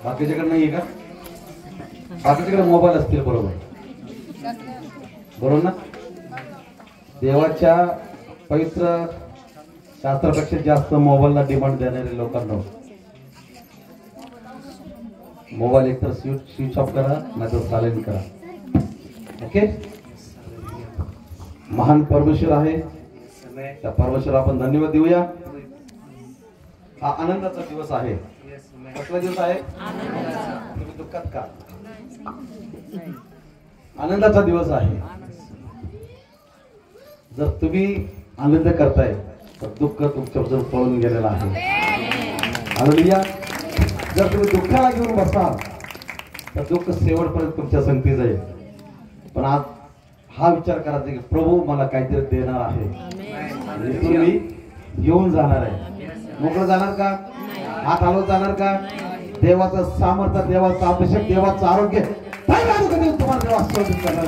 बाकीच्याकडे नाहीये का? बाकीच्याकडे मोबाईल असतील बरोबर बरोबर ना? देवाच्या पवित्र शास्त्रापेक्षा जास्त मोबाईलला डिमांड देणारे लोकांना मोबाईल एकतर स्विच ऑफ करा नाहीतर सायलेंट करा. ओके. महान परमेश्वर आहे त्या परमेश्वराला आपण धन्यवाद देऊया. हा आनंदाचा दिवस आहे. कसला दिवस आहे? तुम्ही दुःखात का? आनंदाचा दिवस आहे. जर तुम्ही आनंद करताय तर दुःख तुमच्यापासून पळून गेलेलं आहे. हालेलुया. जर तुम्ही दुःखाला घेऊन बसाल तर दुःख शेवटपर्यंत तुमच्या संगती जाईल. पण आज हा विचार करायचा की प्रभू मला काहीतरी देणार आहे, तुम्ही येऊन जाणार आहे. मोकळं जाणार का? हात हलवत जाणार का? देवाचं सामर्थ्य, देवाचा अभिषेक, देवाचं आरोग्य तुम्हाला देव आशीर्वादित करणार.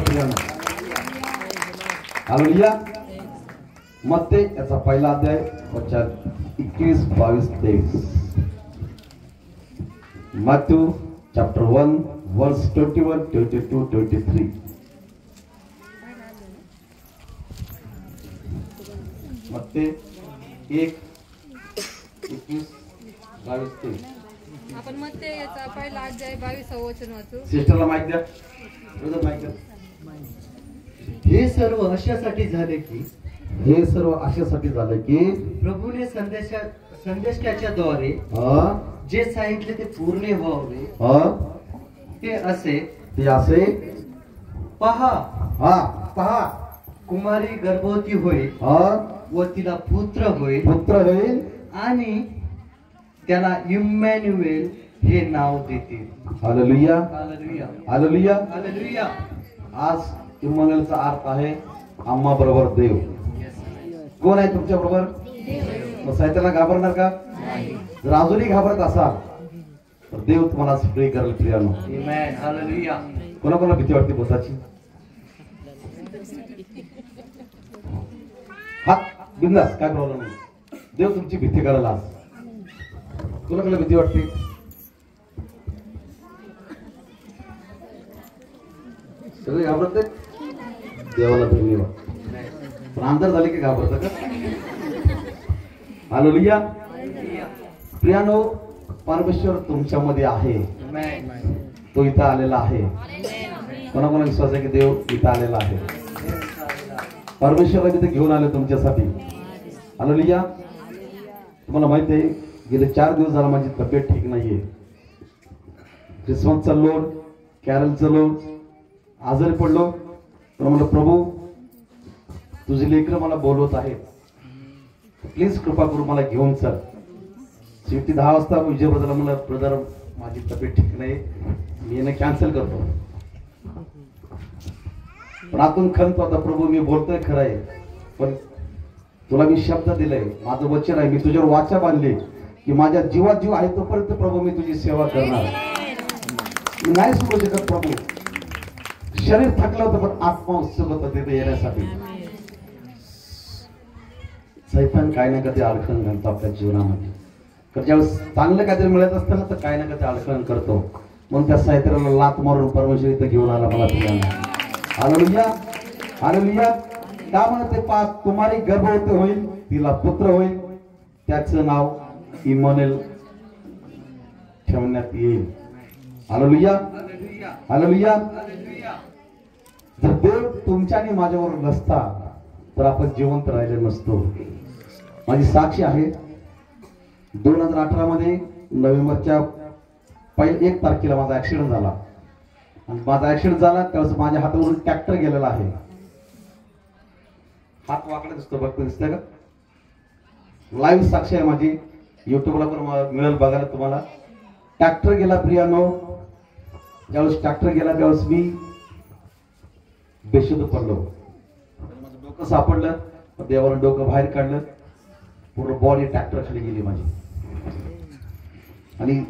हालेलुया. मत्ते याचा पहिला अध्याय वचन 21, 22, 23. Matthew chapter 1 verse 21, 22, 23. मत्ते 1, 21, 22, 23. आपण मत्ते याचा पहिला अध्याय 22 वचन वाचू. सिस्टरला माहित द्या. ब्रदर माहित द्या. हे सर्व अशासाठी झाले की प्रभूने संदेशाच्या द्वारे जे सांगितले ते पूर्ण व्हावे. ते असे पहा कुमारी गर्भवती होईल व तिला पुत्र होईल आणि त्याला इम्मॅन्युएल हे नाव देतील. हालेलुया. हालेलुया. हालेलुया. हालेलुया. आज इम्मॅन्युएलचा अर्थ आहे आम्हा बरोबर देव. कोण आहे तुमच्या बरोबर? मग सैतानाला घाबरणार का? जर अजूनही घाबरत असाल तर देव तुम्हाला फ्री करेल. प्रियानो, आमेन. हालेलुया. कोणाकोणाला भीती वाटते भूताची? हात बिंदास, काय प्रॉब्लेम नाही. देव तुमची भीती करेल. आज कोणाकोणाला भीती वाटते? सगळे घाबरते. देवाला धन्यवाद. पण अंतर झाले की घाबरत का? हालेलुया. प्रियानो, परमेश्वर तुमच्यामध्ये आहे. तो इथं आलेला आहे. कोणाकोणा विश्वास आहे की देव इथं आलेला आहे? परमेश्वराला तिथे घेऊन आले तुमच्यासाठी. हालेलुया. तुम्हाला माहिती आहे गेले 4 दिवस झाला माझी तब्येत ठीक नाहीये. क्रिसमस चाललो, कॅरल चाललो, आजारी पडलो. तर म्हणलं प्रभू तुझे लेकरं मला बोलवत आहेत, प्लीज कृपा करून मला घेऊन चल. शेवटी 10 वाजता विजय ब्रदरला म्हणलं ब्रदर माझी तब्येत ठीक नाही, मी येणं कॅन्सल करतो. पण आतून खंत होता प्रभू मी बोलतोय खरं आहे, पण तुला मी शब्द दिलाय, माझं वचन आहे, मी तुझ्यावर वाचा बांधली की माझ्या जीवात जीव आहे तोपर्यंत प्रभू मी तुझी सेवा करणार. मी नाही सोडू शकत प्रभू. शरीर थकलं होतं पण आत्मा उत्सुक होता तिथे येण्यासाठी. सैतान काय ना कधी अडखण घालतो आपल्या जीवनामध्ये. तर ज्यावेळेस चांगलं काहीतरी मिळत असतं ना तर काय ना कधी अडखण करतो. म्हणून त्या सैतानाला लात मारून परमेश्वर इथं घेऊन आला मला तुझ्या. हालेलुया. हालेलुया. का म्हणते कुमारी गर्भवती होईल, तिला पुत्र होईल, त्याचं नाव इम्मॅन्युएल ठेवण्यात येईल. हालेलुया. हालेलुया. जर देव तुमच्या आणि माझ्यावर नसता तर आपण जिवंत राहिले नसतो. माझी साक्षी आहे. 2018 मध्ये नोव्हेंबरच्या 1 तारखेला माझा ऍक्सिडेंट झाला. आणि माझा ऍक्सिडेंट झाला त्यावेळेस माझ्या हातावरून ट्रॅक्टर गेलेला आहे. हात वाकडा दिसतो, बघतो दिसतंय का? लाईव्ह साक्षी आहे माझी. युट्यूबला पण मिळेल बघायला तुम्हाला. ट्रॅक्टर गेला प्रियानो. ज्यावेळेस ट्रॅक्टर गेला त्यावेळेस मी बेशुद्ध पडलो. माझं डोकं सापडलं, देवानं डोकं बाहेर काढलं, पूर्ण बॉडी ट्रॅक्टर खाली गेली माझी. आणि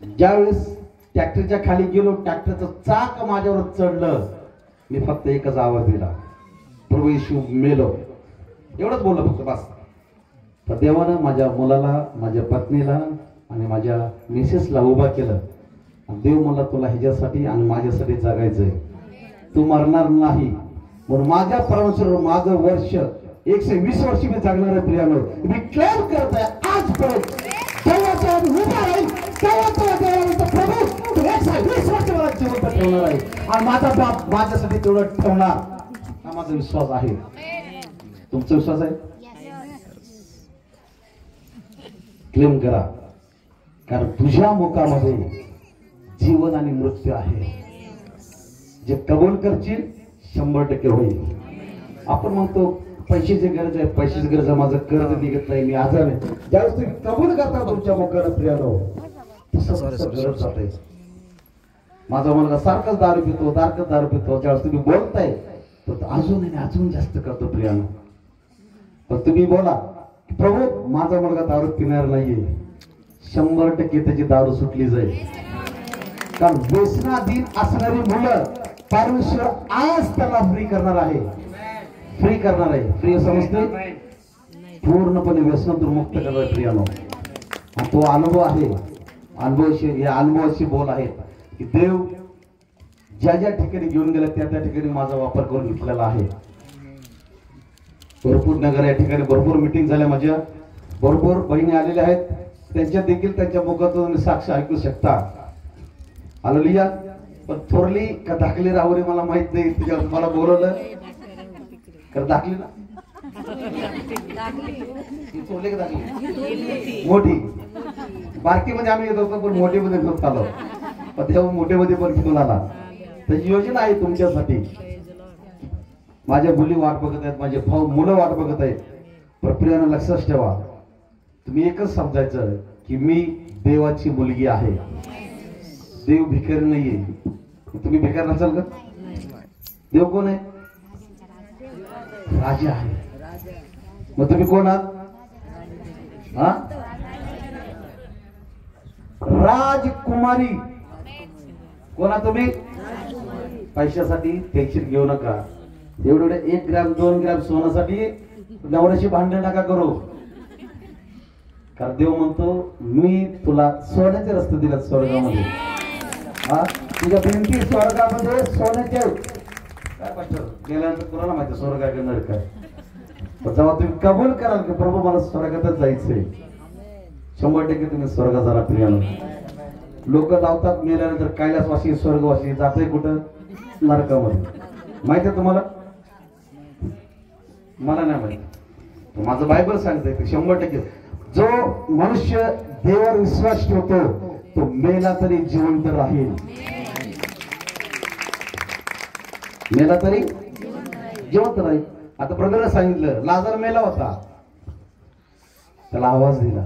ज्यावेळेस ट्रॅक्टरच्या खाली गेलो, ट्रॅक्टरचं चाक माझ्यावर चढलं, मी फक्त एकच आवाज दिला, प्रभू येशू मेलो. एवढंच बोललो फक्त, बस. तर देवानं माझ्या मुलाला, माझ्या पत्नीला आणि आणि माझ्या मिसेसला उभा केलं. देव मला तुला ह्याच्यासाठी आणि माझ्यासाठी जगायचंय, तू मरणार नाही. म्हणून माझ्या परमेश्वर माझं वर्ष 120 वर्ष मी जगणार आहे. प्रियानो, मी क्लेम करत आहे आजपर्यंत जेव्हा उभा राहील तेव्हा प्रभू तू 120 वर्ष मला जिवंत ठेवणार आहे आणि माझा बाप माझ्यासाठी तेवढं ठेवणार, हा माझा विश्वास आहे. तुमचा विश्वास आहे? क्लेम करा, कारण तुझ्या मुखामध्ये जीवन आणि मृत्यू आहे. जे कबूल करशील 100% होईल. आपण म्हणतो पैशाची गरज आहे, पैशाची गरज आहे, माझं कर्ज निघत नाही, मी आजार आहे. ज्यावेळेस तुम्ही कबूल करता तुमच्या मुखानं प्रियानो, तसं गरज जाते. माझा मुलगा सारखाच दारू पितो, दारू पितो. ज्यावेळेस तुम्ही बोलताय तर अजून जास्त करतो प्रियानो. पण तुम्ही बोला प्रभू माझा मुलगा दारू पिणार नाहीये, 100% त्याची दारू सुटली जाईल. कारण व्यसनाधीन असणारी मुलं परमेश्वर आज त्याला फ्री करणार आहे. फ्री समजते, पूर्णपणे व्यसनातून मुक्त करणार आहे प्रियानो. तो अनुभव आहे, अनुभवाशी बोल आहे की देव ज्या ठिकाणी घेऊन गेला त्या ठिकाणी माझा वापर करून घेतलेला आहे. भरपूर नगर या ठिकाणी भरपूर मिटिंग झाल्या, माझ्या भरपूर बहिणी आलेल्या आहेत. त्यांच्या देखील त्यांच्या मुखातून तुम्ही साक्ष ऐकू शकता. हालेलुया. पण थोरली का धाकली राहुरी मला माहित नाही, तुझ्यावर मला बोलवलं का धाकली ना, थोरली का धाकली? मोठी बारकी मध्ये आम्ही येत होतो, पण मोठी मध्ये घेऊन आलो. पण तेव्हा मोठे मध्ये पण घेऊन आला. त्याची योजना आहे तुमच्यासाठी. माझ्या मुली वाट बघत आहेत, माझे भाऊ मुलं वाट बघत आहेत. प्रक्रियानं लक्षात ठेवा, तुम्ही एकच समजायचं की मी देवाची मुलगी आहे. देव भिकारी नाहीये. तुम्ही भिकार नसाल का? देव कोण आहे? राजा आहे. मग तुम्ही कोण आहात? राजकुमारी. कोण आहात तुम्ही? पैशासाठी टेन्शन घेऊ नका. एवढे 1 ग्रॅम 2 ग्रॅम सोन्यासाठी नवऱ्याशी भांडण नका करू. कारण देव म्हणतो मी तुला सोन्याचे रस्ते दिलेत स्वर्गामध्ये. तुझ्या भिंती स्वर्गामध्ये सोन्याचे. काय पाठव गेल्यानंतर कोणाला माहिती स्वर्ग आहे का नरक आहे. पण जेव्हा तुम्ही कबूल कराल की प्रभू मला स्वर्गातच जायचंय, 100% तुम्ही स्वर्गात जाणार प्रियानो. लोक लावतात मेल्यानंतर कैलासवासी स्वर्गवासी, जाते कुठं? नरकामध्ये. माहिती आहे तुम्हाला? मला नाही माहिती. माझं बायबल सांगतंय की 100% जो मनुष्य देवावर विश्वास ठेवतो तो मेला तरी जिवंत राहील. मेला तरी जिवंत राहील. आता ब्रदरला सांगितलं लाजर मेला होता, त्याला आवाज दिला,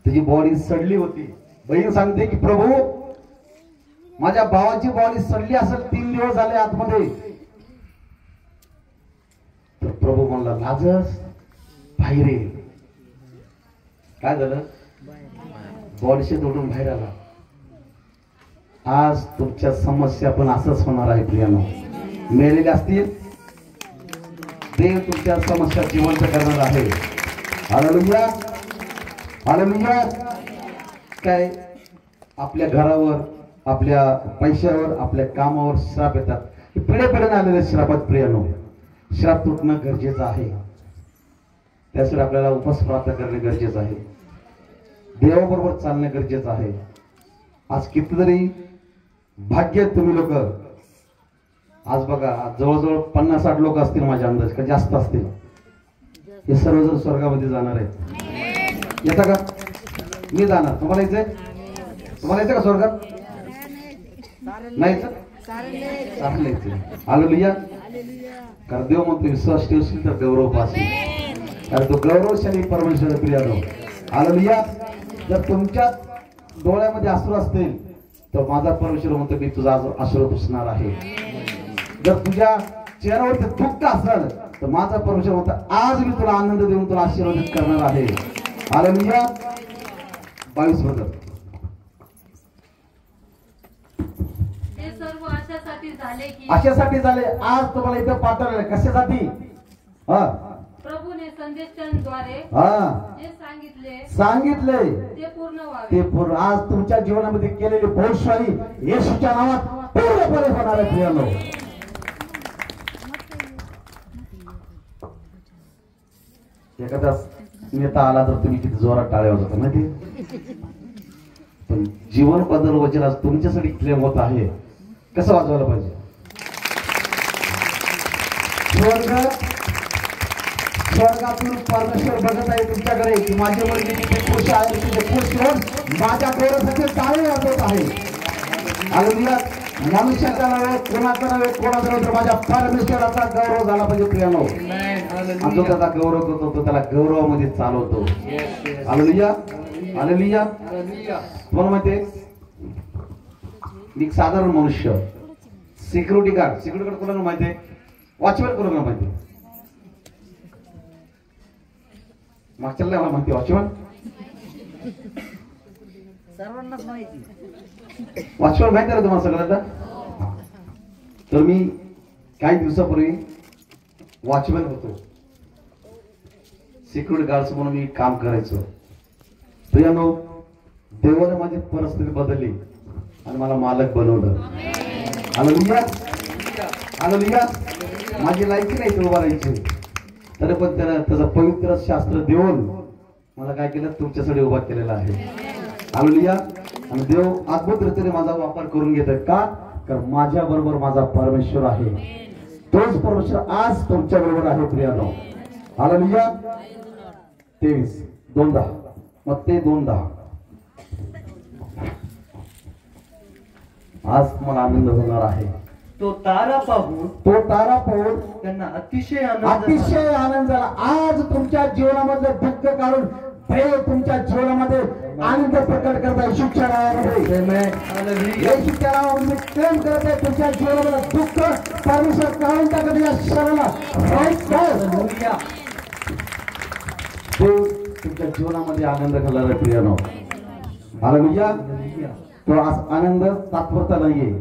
त्याची बॉडी सडली होती. बहीण सांगते की प्रभू माझ्या भावाची बॉडी सडली असेल, 3 दिवस झाले आतमध्ये. तर प्रभू म्हणला लाजर बाहेर ये. काय झालं? बॉडीशी तोडून बाहेर आला. आज तुमच्या समस्या पण असंच होणार आहे प्रियानो. मेलेले असतील, देव तुमच्या समस्या जिवंत करणार आहे. हालेलुया. हालेलुया. काय आपल्या घरावर, आपल्या पैशावर, आपल्या कामावर श्राप येतात. पिढ्यापिढ्याने आलेले श्रापात प्रियानो. श्राप तुटणं गरजेचं आहे. त्यासाठी आपल्याला उपवास प्रार्थना करणे गरजेचं आहे. देवाबरोबर चालणं गरजेचं आहे. आज कितीतरी भाग्य तुम्ही लोक. आज बघा जवळजवळ 50-60 लोक असतील माझ्या अंदाज, का जास्त असतील. हे सर्वजण स्वर्गामध्ये जाणार आहेत. येता का? मी जाणार. तुम्हाला यायचंय? तुम्हाला यायचं का स्वर्गात? नाही चांगलं यायचं. हालेलुया. कारण देव म्हणतो विश्वास ठेवशील तर गौरव पाशील. कारण तो गौरवशाली परमेश्वर प्रियानो. हालेलुया. जर तुमच्या डोळ्यामध्ये अश्रू असतील तर माझा परमेश्वर म्हणतो मी तुझा अश्रू पुसणार आहे. जर तुझ्या चेहऱ्यावरती दुःख असेल तर माझा परमेश्वर म्हणतो आज मी तुला आनंद देऊन तुला आशीर्वादित करणार आहे. हालेलुया. 22 बद्दल अशासाठी झाले की अशासाठी झाले. आज तुम्हाला इथं पाठवलेलं कशासाठी? प्रभूने संदेशांद्वारे जे सांगितले ते पूर्ण व्हावे. ते पूर्ण आज तुमच्या जीवनामध्ये केलेली भविष्यवाणी येशूच्या नावात पूर्णपणे होणार आहे प्रियानो. एखादा नेता आला तर तुम्ही किती जोरात टाळ्या वाजवता माहिती, पण जीवन बदल वचन आज तुमच्यासाठी क्लेम होत आहे, कसं वाजवायला पाहिजे. स्वर्गातून परमेश्वर बघत आहे तुमच्याकडे की माझी मुलगी किती खुश आहे, किती खुश होऊन माझ्या गौरवासाठी टाळे वाजवत आहे. हालेलुया. मनुष्याचा नव्हे, कोणाचा नव्हे, कोणाचा नव्हे, तर माझ्या परमेश्वराचा गौरव झाला पाहिजे प्रियानो. आणि जो त्याचा गौरव करतो तो त्याला गौरवामध्ये चालवतो. हालेलुया. हालेलुया. तुम्हाला माहितीये मी साधारण मनुष्य, सिक्युरिटी गार्ड कोणाला माहितीये, वॉचमॅन कोणाला माहिती, मागच्या मला माहिती वॉचमॅन, सर्वांनाच माहिती. वॉचमॅन माहिती आहे तुम्हाला सगळ्यांना. तर मी काही दिवसापूर्वी वॉचमॅन होतो, सिक्युरिटी गार्ड म्हणून मी काम करायचो. प्रियानो, देवाने माझी परिस्थिती बदलली आणि मला मालक बनवलं. हालेलुया. हालेलुया. माझी लायकी नाही उभा राहायची, तरी पण त्यानं त्याचं पवित्र शास्त्र देऊन मला काय केलं, तुमच्यासाठी उभा केलेला आहे. हालेलुया. आणि देव अद्भुत रीतीने माझा वापर करून घेत आहेत. का? कारण माझ्या बरोबर माझा परमेश्वर आहे. तोच परमेश्वर आज तुमच्या बरोबर आहे प्रियानो. हालेलुया. 23:2 मग ते 2:10 आज मला आनंद होणार आहे. तो तारा पाहून त्यांना अतिशय आनंद झाला. आज तुमच्या जीवनामधलं दुःख काढून देव तुमच्या जीवनामध्ये आनंद प्रकट करत आहे. येशूच्या नावामध्ये येशूच्या नावामध्ये प्रेम करत आहे. तुमच्या जीवनामध्ये दुःख परमेश्वर काढून टाकत या शरीराला देव तुमच्या जीवनामध्ये आनंद घालणार आहे प्रियानो. हालेलुया. तो आज आनंद तात्पुरता नाहीये,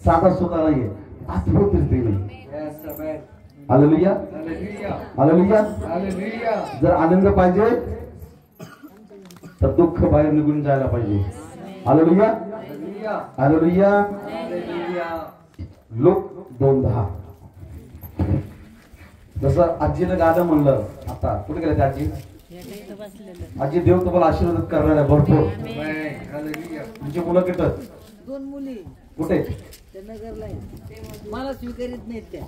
साधा सुद्धा नाहीये, अद्भुत रीतीने. हालेलुया. हालेलुया. जर आनंद पाहिजे तर दुःख बाहेर निघून जायला पाहिजे. हालेलुया. हालेलुया. लोक 2:10 जसं आजीनं गाणं म्हणलं. आता कुठे गेले आजी? आजी, देव तुम्हाला आशीर्वाद करणार आहे भरपूर. तुमची मुलं किती? 2 मुली. कुठे? नगरला. मला स्वीकारित नाहीत त्या.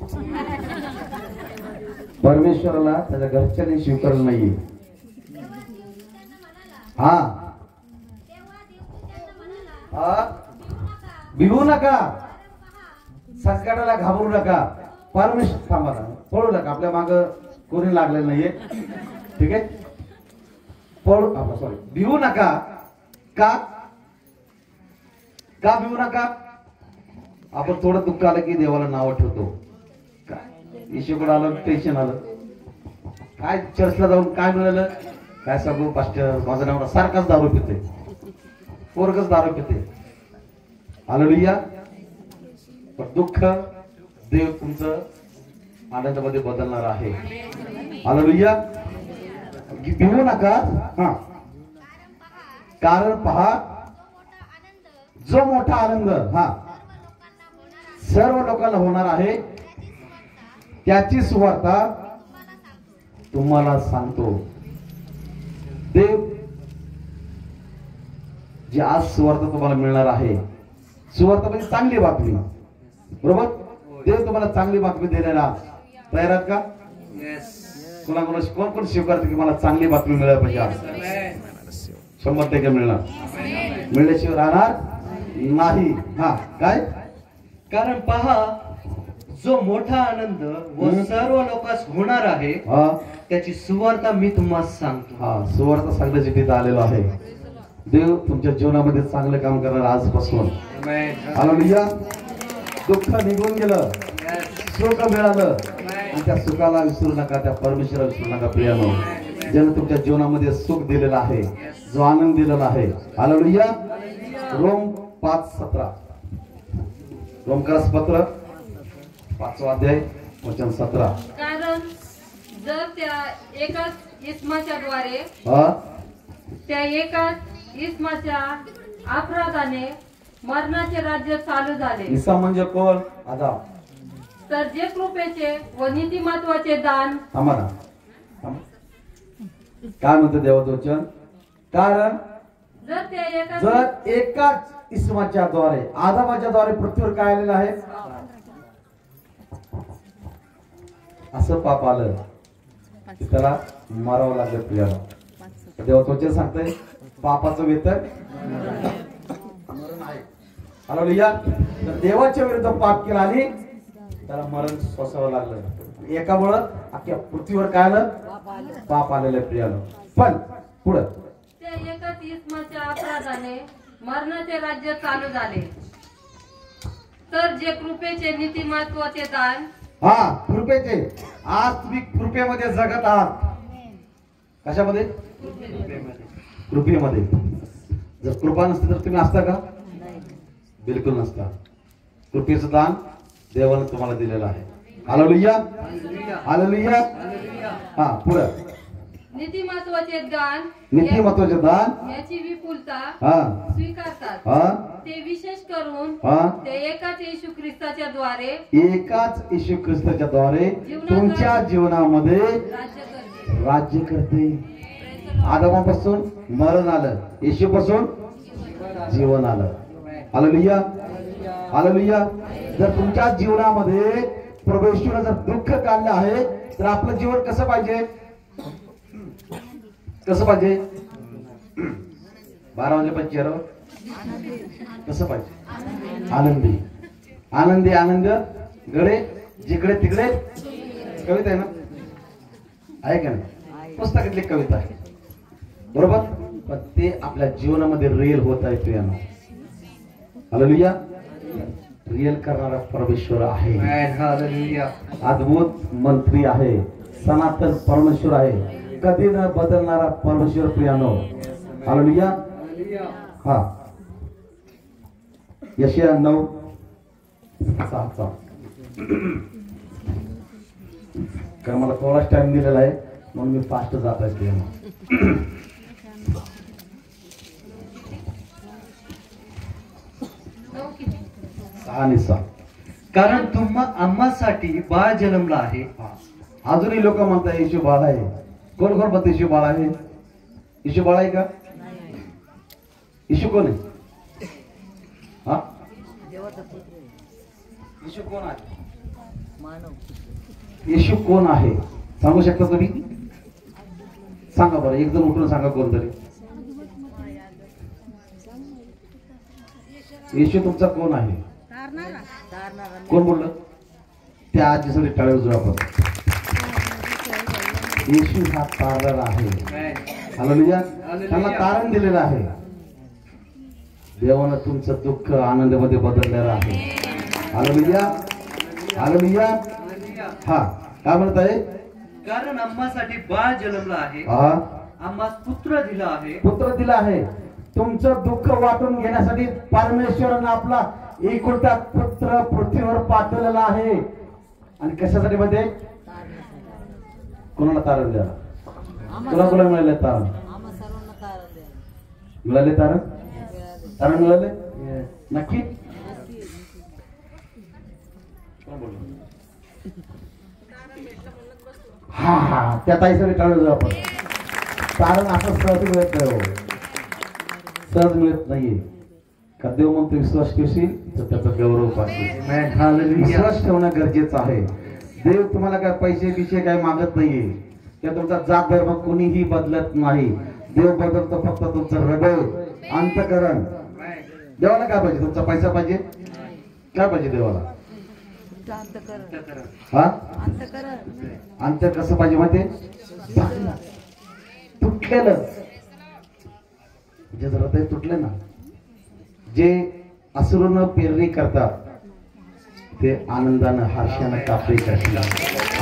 परमेश्वराला त्याच्या घरच्याने स्वीकारलं नाहीये. भिवू नका, संकटाला घाबरू नका. परमेश्वर थांबा, पळू नका. आपल्या माग कोणी लागलेलं नाहीये, ठीक आहे. भिवू नका. का भिवू नका? आपण थोडं दुःख आलं की देवाला नाव ठेवतो. काय येशूकडे आलं, टेन्शन आलं, काय चर्चला जाऊन काय मिळालं, काय सांगू पास्टर, माझा नवरा सारखाच दारू पिते, पोरगच दारू पिते. हालेलुया. पण दुःख देव तुमचं आनंदामध्ये बदलणार आहे. हालेलुया. भिवू नका. कारण पहा, जो मोठा आनंद सर्व लोकांना होणार आहे त्याची सुवार्ता तुम्हाला सांगतो. देव जी आज सुवार्ता तुम्हाला मिळणार आहे, सुवार्ता म्हणजे चांगली बातमी, बरोबर. देव तुम्हाला चांगली बातमी देण्याला तयार आहात का? कोण स्वीकारते की मला चांगली बातमी मिळायला पाहिजे आज? 100% मिळणार, मिळल्याशिवाय राहणार नाही. काय? कारण पहा, जो मोठा आनंद व सर्व लोकांस होणार आहे त्याची सुवार्ता मी तुम्हाला सांगतो. सुवार्ता सांगण्याची तिथं आलेलो आहे. देव तुमच्या जीवनामध्ये चांगलं काम करणार आजपासून. हालेलुया. दुःख निघून गेलं, सुख मिळालं, आणि त्या सुखाला विसरू नका, त्या परमेश्वराला विसरू नका प्रियानो. ज्याने तुमच्या जीवनामध्ये सुख दिलेलं आहे, जो आनंद दिलेला आहे. हालेलुया. रोम 5:17 रोमकरास पत्र 5वा अध्याय वचन 17. कारण जर त्या एकाच इस्माच्या द्वारे हा त्या एकाच इस्माच्या अपराधाने मरणाचे राज्य चालू झाले, ईसा म्हणजे कोण? आदाम. तर जे कृपेचे व नीतिमत्वाचे दान आम्हाला काय म्हणतं देवदूतन? कारण जर त्या एकाच जर एकाच इस्माच्या द्वारे आदामाच्या द्वारे पृथ्वीवर काय आलेलं आहे? असं पाप आलं की त्याला मारावं लागलं प्रियाला. देवदूतन सांगतंय पापाचं वेतन हालेलुया. तर देवाच्या विरुद्ध पाप केला आणि त्याला मरण सोसावं लागलं. एकामुळं अख्ख्या पृथ्वीवर काय आलं? पाप आलेलं आहे प्रियाला. पण पुढं त्या एकाच इस्माच्या अपराधाने मरणाचे राज्य चालू झाले, तर जे कृपेचे नीतिमत्वाचे दान हा कृपेचे. आज तुम्ही कृपेमध्ये जगत आहात. कशामध्ये? कृपेमध्ये. जर कृपा नसती तर तुम्ही असता का? बिलकुल नसता. कृपेचं दान देवाने तुम्हाला दिलेलं आहे. Hallelujah hallelujah. हा पुढं नीतिमत्वाचे दान नीतिमत्वाचे दान याची विपुलता हा स्वीकारतात. हा ते विशेष करून हा ते एकाच येशू ख्रिस्ताच्या द्वारे एकाच येशू ख्रिस्ताच्या द्वारे तुमच्या जीवनामध्ये राज्य करते. राज्य करते. आदामापासून मरण आलं, येशूपासून जीवन आलं. Hallelujah hallelujah. जर तुमच्या जीवनामध्ये प्रभू येशूने जर दुःख काढलं आहे तर आपलं जीवन कसं पाहिजे? कसं पाहिजे? 12 वाजल्यापासून चेहऱ्यावर कसं पाहिजे? आनंदी आनंदी आनंद गडे जिकडे तिकडे. कविता आहे ना? आहे का नाही? पुस्तकातली कविता आहे बरोबर. पण ते आपल्या जीवनामध्ये रिअल होत आहे प्रियानो. हालेलुया. रिअल करणारा परमेश्वर आहे. हालेलुया. अद्भुत मंत्री आहे. सनातन परमेश्वर आहे. कधी न बदलणारा परमेश्वर प्रियानो. हालेलुया. हा यशाया 9:6. कारण मला थोडाच टाइम दिलेला आहे म्हणून मी फास्ट जात आहे प्रियानो. 6:6. कारण तुम्हा आम्हासाठी बाळ जन्मला आहे. अजूनही लोक म्हणतात येशू बाळ आहे. कोण कोण म्हणतात येशू बाळ आहे? येशू बाळ आहे का? येशू कोण आहे? हा येशू कोण आहे? येशू कोण आहे सांगू शकता तुम्ही? सांगा बरं, एकदम उठून सांगा कोणतरी. येशू तुमचा कोण आहे? कोण बोललं? त्या आजीसाठी टाळ्या उजवा आपण. येशू हा तारण आहे. हालेलुया. त्यांना तारण दिलेलं आहे. देवानं तुमचं दुःख आनंदामध्ये बदललेलं आहे. Hallelujah hallelujah. हा काय म्हणत आहे? कारण आम्हासाठी बाळ जन्मला आहे. हा आम्हास पुत्र दिला आहे. पुत्र दिला आहे. तुमचं दुःख वाटून घेण्यासाठी परमेश्वरानं आपला एकुलता पुत्र पृथ्वीवर पाठवलेला आहे. आणि कशासाठी मध्ये? कोणाला तारण द्यायला? कोणाला मिळाले तारण? मिळाले तारण? तारण मिळाले नक्की? हा हा त्या ताईसाठी टाळू आपण. तारण असं सहज मिळत नाही. सहज मिळत नाहीये. का देव म्हणतो विश्वास ठेवशील तर त्याचा गौरव पाहिजे. विश्वास ठेवणं गरजेचं आहे. देव तुम्हाला काय पैसे बिशे काय मागत नाहीये. त्या तुमचा जात धर्म कोणीही बदलत नाही. देव बदलतो फक्त तुमचं हृदय अंतःकरण. देवाला काय पाहिजे? तुमचा पैसा पाहिजे? काय पाहिजे देवाला? हा अंतर कसं पाहिजे माहिती? तुटलेलं. जे हृदय तुटले ना, जे अश्रूनं पेरणी करतात ते आनंदानं हर्षानं कापणी करतात.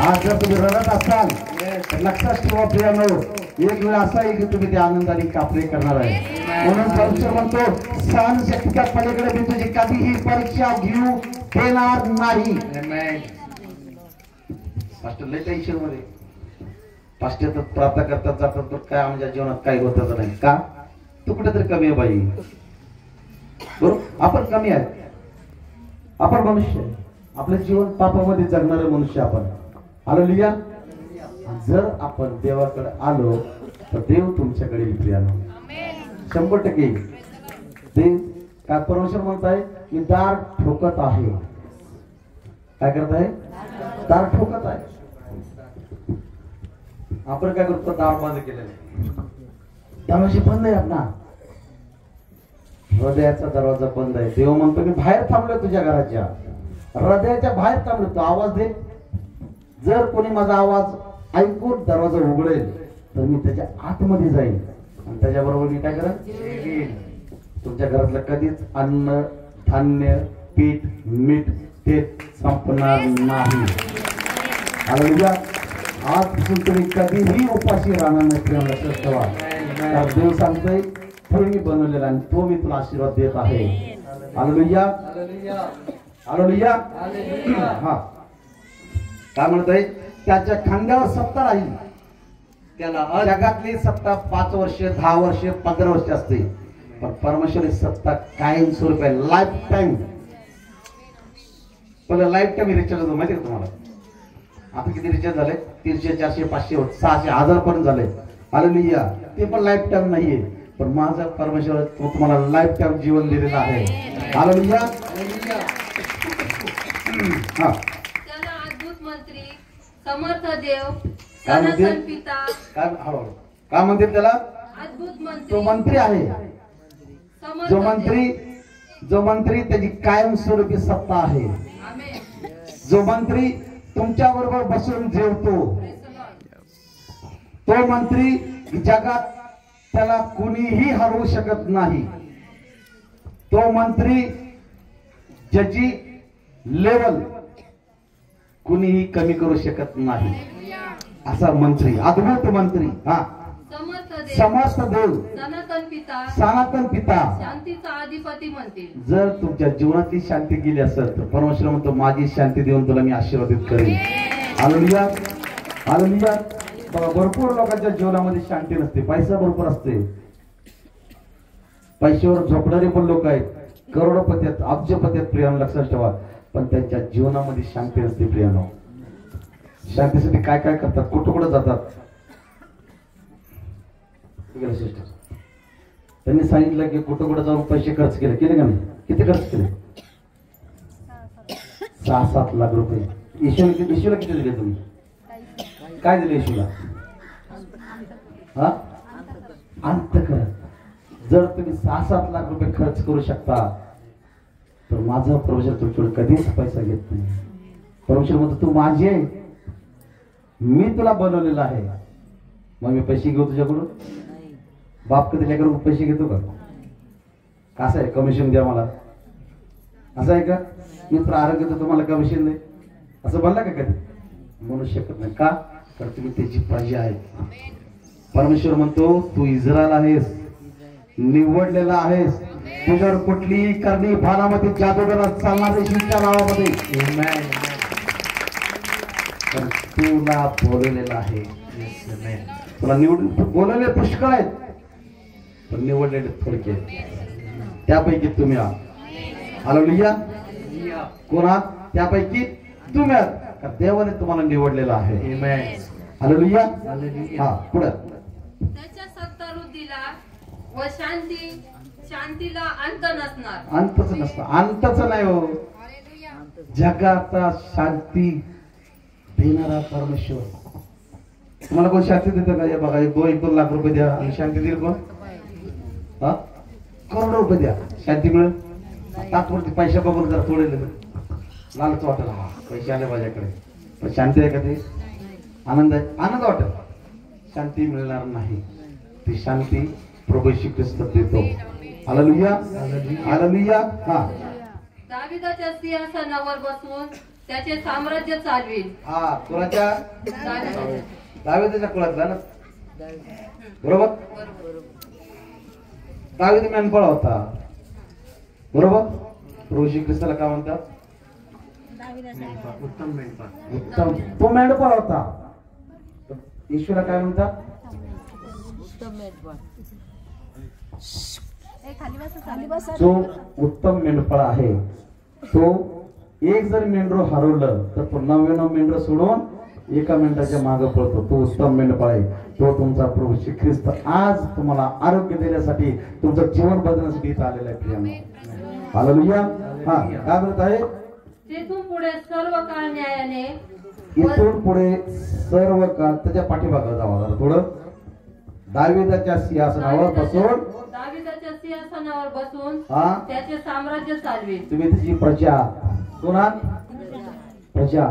आज जर तुम्ही रडत असाल तर लक्षात ठेवा प्रियानो, एक वेळ असा आहे की तुम्ही ते आनंदाने कापणी करणार आहे. म्हणून परमेश्वर म्हणतो सहनशक्तीच्या पलीकडे मी तुझी कधीही परीक्षा घेऊ देणार नाही. टेन्शन मध्ये पाश्चात्यात प्रार्थना करतात जातात तर काय आमच्या जीवनात काही होतच नाही का? तू कुठेतरी कमी आहे बाई, बरोबर? आपण कमी आहे, आपण मनुष्य आहे, आपलं जीवन पापामध्ये जगणारे मनुष्य आपण. हालेलुया. जर आपण देवाकडे आलो तर देव तुमच्याकडे येईल प्रियानो, 100%. देव काय परमेश्वर म्हणताय, मी दार ठोकत आहे. काय करत आहे? दार ठोकत आहे. आपण काय करतो? दार बंद केलेलं, दरवाजे बंद आहे आपला, हृदयाचा दरवाजा बंद आहे. देव म्हणतो मी बाहेर थांबलोय तुझ्या घराच्या, हृदयाच्या बाहेर थांबलो. तो आवाज दे, जर कोणी माझा आवाज ऐकून दरवाजा उघडेल तर मी त्याच्या आतमध्ये जाईल आणि त्याच्याबरोबर मी काय करेन? तुमच्या घरातलं कधीच अन्न धान्य पीठ मीठ ते संपणार नाही. हालेलुया. आजपासून तुम्ही कधीही उपाशी राहणार नाही प्रिय लक्षात ठेवा. तर देव सांगतोय तो मी बनवलेला आणि तो मी तुला आशीर्वाद देत आहे. हालेलुया. हालेलुया. हा काय म्हणतोय? त्याच्या खांद्यावर सत्ता राहील. त्याला जगातली सत्ता 5 वर्ष 10 वर्ष 15 वर्ष असते, पण परमेश्वरी सत्ता कायमस्वरूपी आहे, लाईफ टाइम. पहिला लाईफ टाइम रिचार्ज होतो माहिती का तुम्हाला? आता किती रिचार्ज झाले? 300 400 500 600 1000 पर्यंत झाले. हालेलुया. ते पण लाईफ टाइम नाहीये, पण माझा परमेश्वर तो तुम्हाला लाईफ टाइम जीवन दिलेलं आहे. हालेलुया. हा त्याला अद्भुत मंत्री, समर्थ देव, काय म्हणते? सनातन पिता. काय हळूहळू काय म्हणते त्याला? अद्भुत मंत्री, तो मंत्री आहे. समर्थ जो मंत्री जो मंत्री त्याची कायमस्वरूपी सत्ता आहे. देव. आमेन. जो मंत्री तुमच्या बरोबर बसून जेवतो, तो मंत्री जगात त्याला कुणीही हरवू शकत नाही. तो मंत्री ज्याची लेवल कुणीही कमी करू शकत नाही, असा मंत्री, अद्भुत मंत्री. हा समर्थ देव, समस्त देव, सनातन पिता, सनातन पिता. शांतीचा अधिपती म्हणतील. जर तुमच्या जीवनातली शांती गेली असेल तर परमेश्वर म्हणतो माझी शांती देऊन तुला मी आशीर्वादित करेन. हालेलुया. हालेलुया. भरपूर लोकांच्या जीवनामध्ये शांती नसते, पैसा भरपूर असते, पैशावर झोपणारे पण लोक आहेत, करोडपती आहेत, अब्जपती आहेत प्रियानो, लक्षात ठेवा. पण त्यांच्या जीवनामध्ये शांती नसते प्रियानो. शांतीसाठी काय काय करतात, कुठं कुठं जातात. त्यांनी सांगितलं की कुठं कुठं जाऊन पैसे खर्च केले का नाही? किती खर्च केले? 6-7 लाख रुपये. येशूला किती दिले तुम्ही? काय दिले येशूला? हा अंतःकरण. जर तुम्ही 6-7 लाख रुपये खर्च करू शकता तर माझा परमेश्वर तुमच्याकडे कधीच पैसा घेत नाही. परमेश्वर म्हणतो तू माझी आहे, मी तुला बनवलेला आहे, मग मी पैसे घेऊ तुझ्याकडून? बाप कधी लेकराकडून पैसे घेतो का? कसं आहे कमिशन द्या मला, असं आहे का? मी तर आरोग्य देतो तुम्हाला कमिशन दे असं म्हणलं का कधी? म्हणू शकत नाही. का? तर तुम्ही त्याची प्रजा आहे. परमेश्वर म्हणतो तू इस्रायल आहेस, निवडलेला आहेस, तुझ्यावर कुठलीही करणी भानामध्ये जादूगाला चालणार येशूच्या नावामध्ये. तर तुला बोलवलेलं आहे, तुला निवडून बोलवले पुष्कळ आहेत पण निवडलेले थोडके, त्यापैकी तुम्ही आहात. हालेलुया. कोण आहात? त्यापैकी तुम्ही आहात, कारण देवाने तुम्हाला निवडलेलं आहे. हालेलुया. हा पुढे. त्याच्या सत्तारुद्धीला व शांतीला अंत नसणार. अंतच नसतं, अंतच नाही हो. जगाचा शांती देणारा परमेश्वर. तुम्हाला कोण शांती देतं का? बघा 1-2 लाख रुपये द्या आणि शांती देईल कोण? हा करोडो रुपये द्या, शांती मिळेल? तात्पुरती पैसा बघून जरा थोडे लालच वाटेल, हा पैसे आले माझ्याकडे, पण शांती आहे का? ते आनंद आहे, आनंद वाटेल, शांती मिळणार नाही. ती शांती प्रभू येशू ख्रिस्त देतो. हालेलुया. हालेलुया. हा दाविदाच्या सिंहासनावर बसून त्याचे साम्राज्य चालवेल. हा कुणाच्या? दाविदाच्या. दाविदाच्या कुळातला ना, बरोबर? दावीद मेंढपाळ होता, बरोबर? प्रभू येशू ख्रिस्ताला काय म्हणतात? उत्तम. तो मेंढपाळ होता. येशूला काय म्हणतात? उत्तम मेंढपाळ. जो उत्तम मेंढपाळ आहे तो एक जर मेंढरू हरवलं तर तो 99 मेंढर सोडून एका मेंढराच्या मागे पळतो. तो उत्तम मेंढपाळ आहे. तो तुमचा प्रभू श्री ख्रिस्त आज तुम्हाला आरोग्य देण्यासाठी तुमचं जीवन बदलण्यासाठी इथं आलेला आहे प्रियानो. हालेलुया. हा काय म्हणत आहे? तेथून पुढे सर्व काळ न्यायाने इथून पुढे सर्व काळ त्याच्या पाठीमागे जावा जरा थोडं. दाविदाच्या सिंहासनावर बसून दाविदाच्या सिंहासनावर बसून हा त्याचे साम्राज्य चालवेल. तुम्ही त्याची प्रजा. कोण आहात? प्रजा.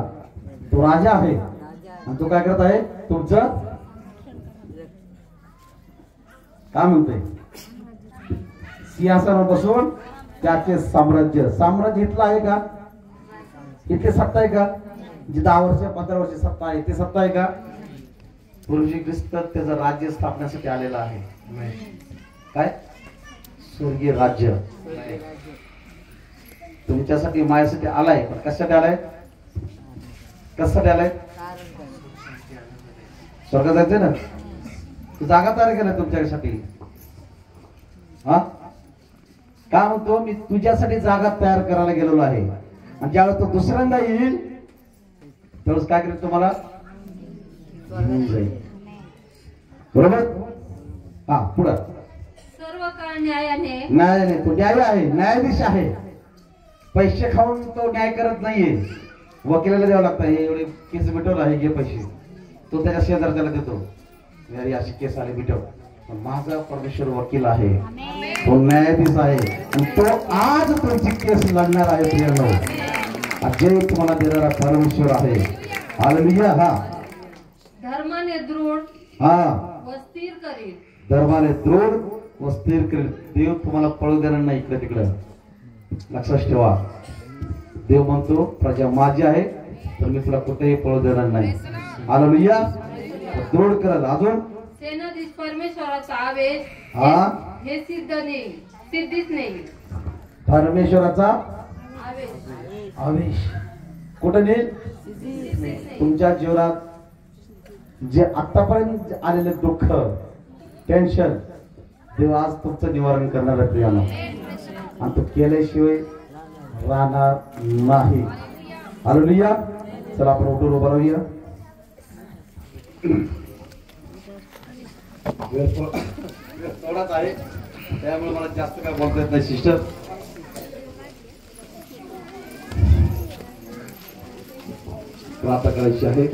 तो राजा आहे आणि तो काय करत आहे? तुमचं काय म्हणतोय? सिंहासनावर बसून त्याचे साम्राज्य. साम्राज्य इथलं आहे का? इथे सत्ता आहे का? जी 10 वर्ष 15 वर्ष सत्ता आहे ते सत्ता आहे का? पूर्वी ख्रिस्त त्याचं राज्य स्थापण्यासाठी आलेला आहे. काय? स्वर्गीय राज्य तुमच्यासाठी माझ्यासाठी आलाय. पण कशासाठी आलाय? कशासाठी आलाय? स्वर्गात जायचंय ना. तू जागा तयार केलाय तुमच्यासाठी. हा काय म्हणतो? मी तुझ्यासाठी जागा तयार करायला गेलेलो आहे. आणि ज्यावेळेस तो दुसऱ्यांदा येईल त्यावेळेस काय करेल? तुम्हाला घेऊन जाईल. बरोबर. हा पुढं. सर्व काळ न्यायाने न्यायाने. तो न्याय आहे. न्यायाधीश आहे. पैसे खाऊन तो न्याय करत नाहीये. वकिलाला द्यावं लागतं. हे एवढे केस मिटवला आहे, घे पैसे. तो त्याच्या शेजारच्याला देतो. यारी अशी केस आली मिटव. पण माझा परमेश्वर वकील आहे. तो न्यायाधीश आहे आणि तो आज तुमची केस लढणार आहे. प्रियानो अजय तुम्हाला देणारा परमेश्वर आहे. हालेलुया. हा धर्माने दृढ हा व स्थिर करील. धर्माने दृढ व स्थिर करेल. देव तुम्हाला पळू देणार नाही इकडे तिकडे. लक्षात ठेवा. देव म्हणतो प्रजा माझी आहे तर मी तुला कुठेही पळू देणार नाही. हालेलुया. दृढ करेल. अजून सेनाधीश परमेश्वराचा आवेश हा हे सिद्धीच नाही. परमेश्वराचा आवेश आवेश कुठे नेईल? तुमच्या जीवनात जे आतापर्यंत आलेले दुःख टेन्शन देव आज तुमचं निवारण करणार आहे प्रियानो. आणि तो केल्याशिवाय राहणार नाही. हालेलुया. चला आपण उठून उभं राहूया. थोडाच आहे त्यामुळे मला जास्त काय बोलता येत नाही सिस्टर. प्रार्थना करायची आहे.